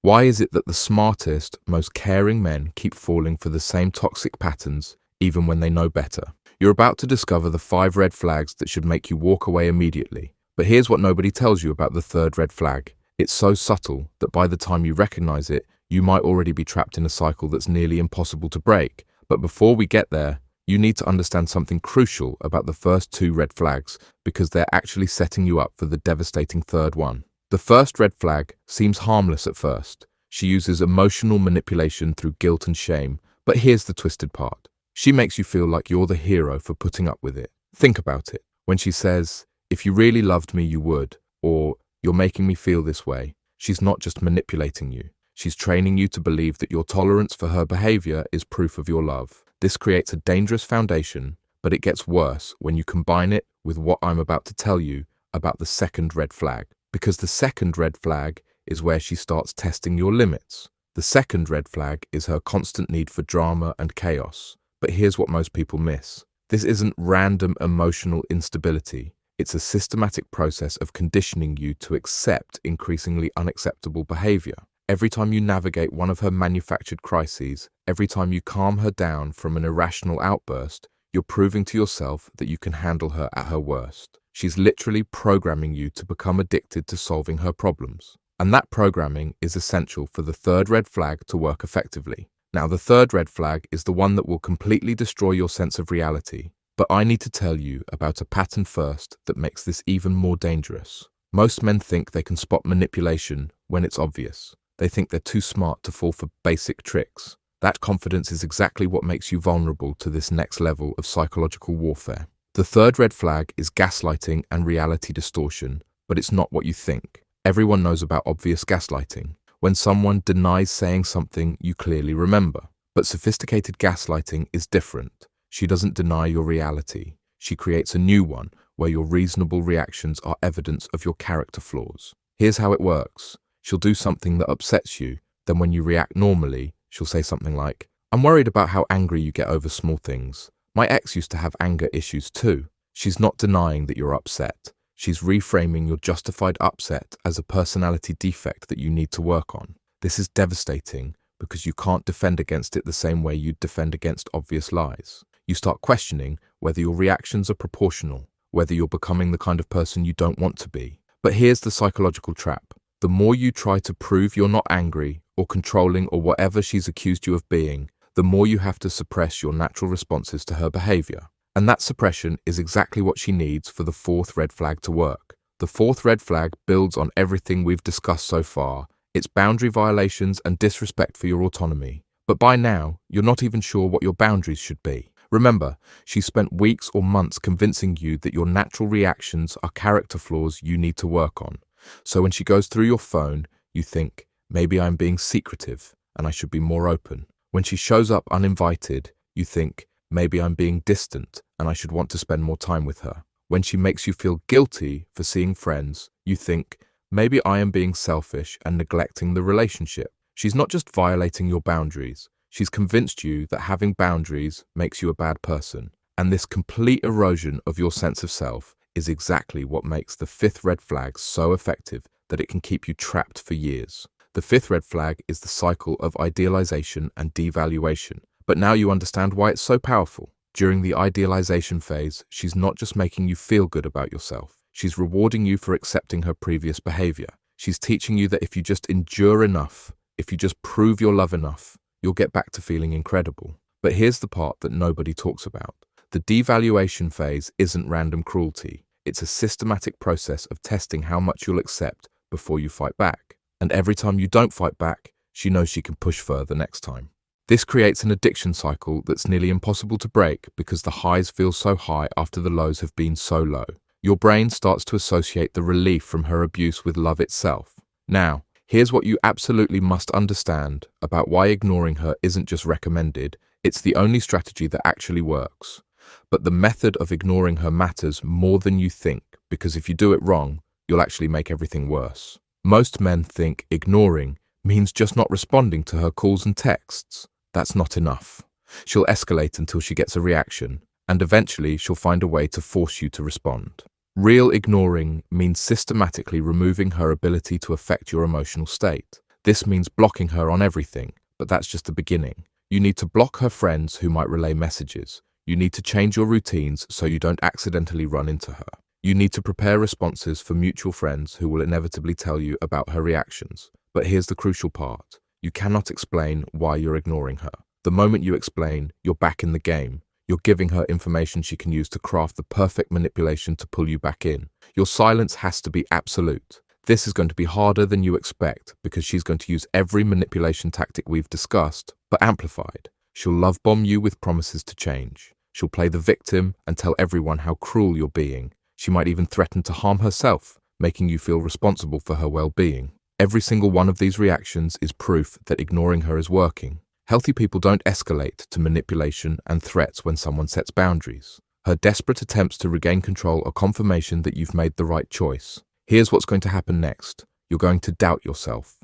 Why is it that the smartest, most caring men keep falling for the same toxic patterns even when they know better? You're about to discover the 5 red flags that should make you walk away immediately. But here's what nobody tells you about the third red flag. It's so subtle that by the time you recognize it, you might already be trapped in a cycle that's nearly impossible to break. But before we get there, you need to understand something crucial about the first 2 red flags because they're actually setting you up for the devastating third one. The first red flag seems harmless at first. She uses emotional manipulation through guilt and shame, but here's the twisted part. She makes you feel like you're the hero for putting up with it. Think about it. When she says, "If you really loved me, you would," or "You're making me feel this way," she's not just manipulating you. She's training you to believe that your tolerance for her behavior is proof of your love. This creates a dangerous foundation, but it gets worse when you combine it with what I'm about to tell you about the second red flag. Because the second red flag is where she starts testing your limits. The second red flag is her constant need for drama and chaos. But here's what most people miss. This isn't random emotional instability. It's a systematic process of conditioning you to accept increasingly unacceptable behavior. Every time you navigate one of her manufactured crises, every time you calm her down from an irrational outburst, you're proving to yourself that you can handle her at her worst. She's literally programming you to become addicted to solving her problems. And that programming is essential for the third red flag to work effectively. Now, the third red flag is the one that will completely destroy your sense of reality. But I need to tell you about a pattern first that makes this even more dangerous. Most men think they can spot manipulation when it's obvious. They think they're too smart to fall for basic tricks. That confidence is exactly what makes you vulnerable to this next level of psychological warfare. The third red flag is gaslighting and reality distortion, but it's not what you think. Everyone knows about obvious gaslighting, when someone denies saying something you clearly remember. But sophisticated gaslighting is different. She doesn't deny your reality. She creates a new one where your reasonable reactions are evidence of your character flaws. Here's how it works. She'll do something that upsets you. Then when you react normally, she'll say something like, "I'm worried about how angry you get over small things. My ex used to have anger issues too." She's not denying that you're upset. She's reframing your justified upset as a personality defect that you need to work on. This is devastating because you can't defend against it the same way you'd defend against obvious lies. You start questioning whether your reactions are proportional, whether you're becoming the kind of person you don't want to be. But here's the psychological trap. The more you try to prove you're not angry or controlling or whatever she's accused you of being, the more you have to suppress your natural responses to her behavior. And that suppression is exactly what she needs for the fourth red flag to work. The fourth red flag builds on everything we've discussed so far. It's boundary violations and disrespect for your autonomy. But by now, you're not even sure what your boundaries should be. Remember, she spent weeks or months convincing you that your natural reactions are character flaws you need to work on. So when she goes through your phone, you think, maybe I'm being secretive and I should be more open. When she shows up uninvited, you think, maybe I'm being distant and I should want to spend more time with her. When she makes you feel guilty for seeing friends, you think, maybe I am being selfish and neglecting the relationship. She's not just violating your boundaries. She's convinced you that having boundaries makes you a bad person. And this complete erosion of your sense of self is exactly what makes the fifth red flag so effective that it can keep you trapped for years. The fifth red flag is the cycle of idealization and devaluation. But now you understand why it's so powerful. During the idealization phase, she's not just making you feel good about yourself. She's rewarding you for accepting her previous behavior. She's teaching you that if you just endure enough, if you just prove your love enough, you'll get back to feeling incredible. But here's the part that nobody talks about. The devaluation phase isn't random cruelty. It's a systematic process of testing how much you'll accept before you fight back. And every time you don't fight back, she knows she can push further next time. This creates an addiction cycle that's nearly impossible to break because the highs feel so high after the lows have been so low. Your brain starts to associate the relief from her abuse with love itself. Now, here's what you absolutely must understand about why ignoring her isn't just recommended, it's the only strategy that actually works. But the method of ignoring her matters more than you think, because if you do it wrong, you'll actually make everything worse. Most men think ignoring means just not responding to her calls and texts. That's not enough. She'll escalate until she gets a reaction, and eventually she'll find a way to force you to respond. Real ignoring means systematically removing her ability to affect your emotional state. This means blocking her on everything, but that's just the beginning. You need to block her friends who might relay messages. You need to change your routines so you don't accidentally run into her. You need to prepare responses for mutual friends who will inevitably tell you about her reactions. But here's the crucial part. You cannot explain why you're ignoring her. The moment you explain, you're back in the game. You're giving her information she can use to craft the perfect manipulation to pull you back in. Your silence has to be absolute. This is going to be harder than you expect because she's going to use every manipulation tactic we've discussed, but amplified. She'll love bomb you with promises to change. She'll play the victim and tell everyone how cruel you're being. She might even threaten to harm herself, making you feel responsible for her well-being. Every single one of these reactions is proof that ignoring her is working. Healthy people don't escalate to manipulation and threats when someone sets boundaries. Her desperate attempts to regain control are confirmation that you've made the right choice. Here's what's going to happen next. You're going to doubt yourself.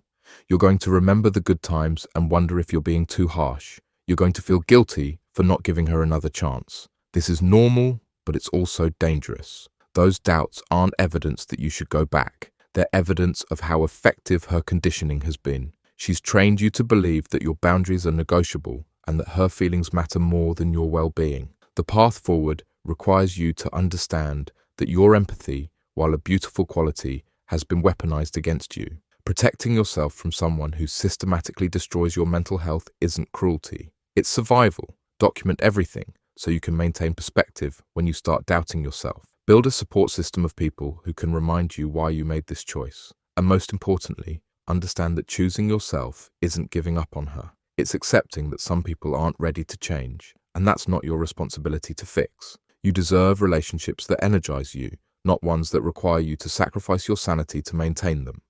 You're going to remember the good times and wonder if you're being too harsh. You're going to feel guilty for not giving her another chance. This is normal, but it's also dangerous. Those doubts aren't evidence that you should go back. They're evidence of how effective her conditioning has been. She's trained you to believe that your boundaries are negotiable and that her feelings matter more than your well-being. The path forward requires you to understand that your empathy, while a beautiful quality, has been weaponized against you. Protecting yourself from someone who systematically destroys your mental health isn't cruelty. It's survival. Document everything so you can maintain perspective when you start doubting yourself. Build a support system of people who can remind you why you made this choice. And most importantly, understand that choosing yourself isn't giving up on her. It's accepting that some people aren't ready to change, and that's not your responsibility to fix. You deserve relationships that energize you, not ones that require you to sacrifice your sanity to maintain them.